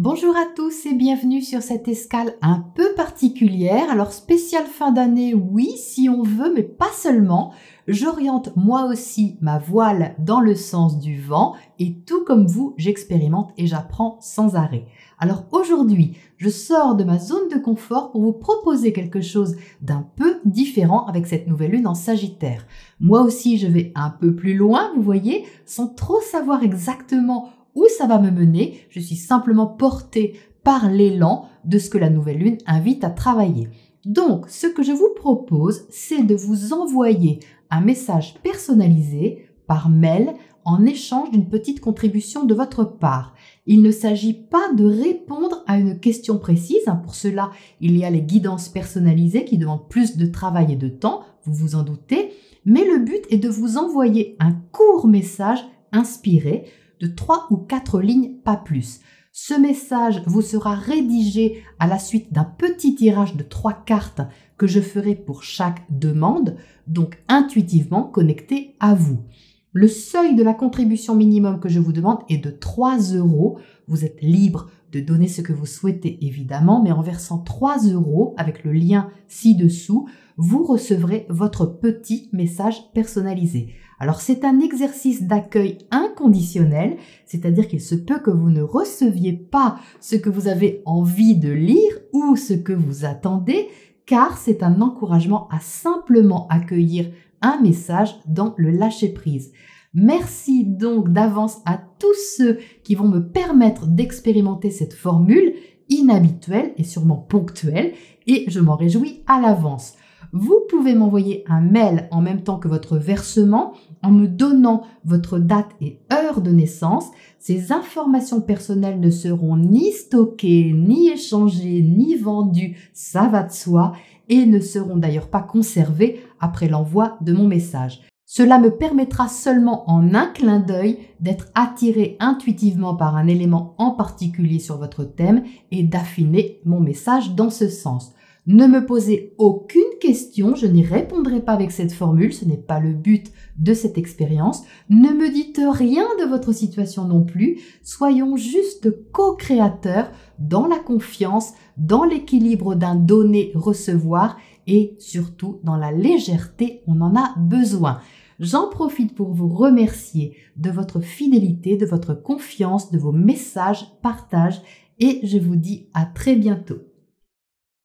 Bonjour à tous et bienvenue sur cette escale un peu particulière. Alors spéciale fin d'année, oui, si on veut, mais pas seulement. J'oriente moi aussi ma voile dans le sens du vent et tout comme vous, j'expérimente et j'apprends sans arrêt. Alors aujourd'hui, je sors de ma zone de confort pour vous proposer quelque chose d'un peu différent avec cette nouvelle lune en Sagittaire. Moi aussi, je vais un peu plus loin, vous voyez, sans trop savoir exactement où ça va me mener. Je suis simplement portée par l'élan de ce que la nouvelle lune invite à travailler. Donc, ce que je vous propose, c'est de vous envoyer un message personnalisé par mail en échange d'une petite contribution de votre part. Il ne s'agit pas de répondre à une question précise. Pour cela, il y a les guidances personnalisées qui demandent plus de travail et de temps, vous vous en doutez. Mais le but est de vous envoyer un court message inspiré de 3 ou 4 lignes, pas plus. Ce message vous sera rédigé à la suite d'un petit tirage de 3 cartes que je ferai pour chaque demande, donc intuitivement connecté à vous. Le seuil de la contribution minimum que je vous demande est de 3 €. Vous êtes libre de donner ce que vous souhaitez évidemment, mais en versant 3 € avec le lien ci-dessous, vous recevrez votre petit message personnalisé. Alors c'est un exercice d'accueil inconditionnel, c'est-à-dire qu'il se peut que vous ne receviez pas ce que vous avez envie de lire ou ce que vous attendez, car c'est un encouragement à simplement accueillir un message dans le lâcher-prise. Merci donc d'avance à tous ceux qui vont me permettre d'expérimenter cette formule inhabituelle et sûrement ponctuelle, et je m'en réjouis à l'avance. Vous pouvez m'envoyer un mail en même temps que votre versement en me donnant votre date et heure de naissance. Ces informations personnelles ne seront ni stockées, ni échangées, ni vendues, ça va de soi, et ne seront d'ailleurs pas conservées après l'envoi de mon message. Cela me permettra seulement en un clin d'œil d'être attiré intuitivement par un élément en particulier sur votre thème et d'affiner mon message dans ce sens. Ne me posez aucune question, je n'y répondrai pas avec cette formule, ce n'est pas le but de cette expérience. Ne me dites rien de votre situation non plus, soyons juste co-créateurs dans la confiance, dans l'équilibre d'un donner-recevoir et surtout dans la légèreté, on en a besoin. J'en profite pour vous remercier de votre fidélité, de votre confiance, de vos messages, partages et je vous dis à très bientôt.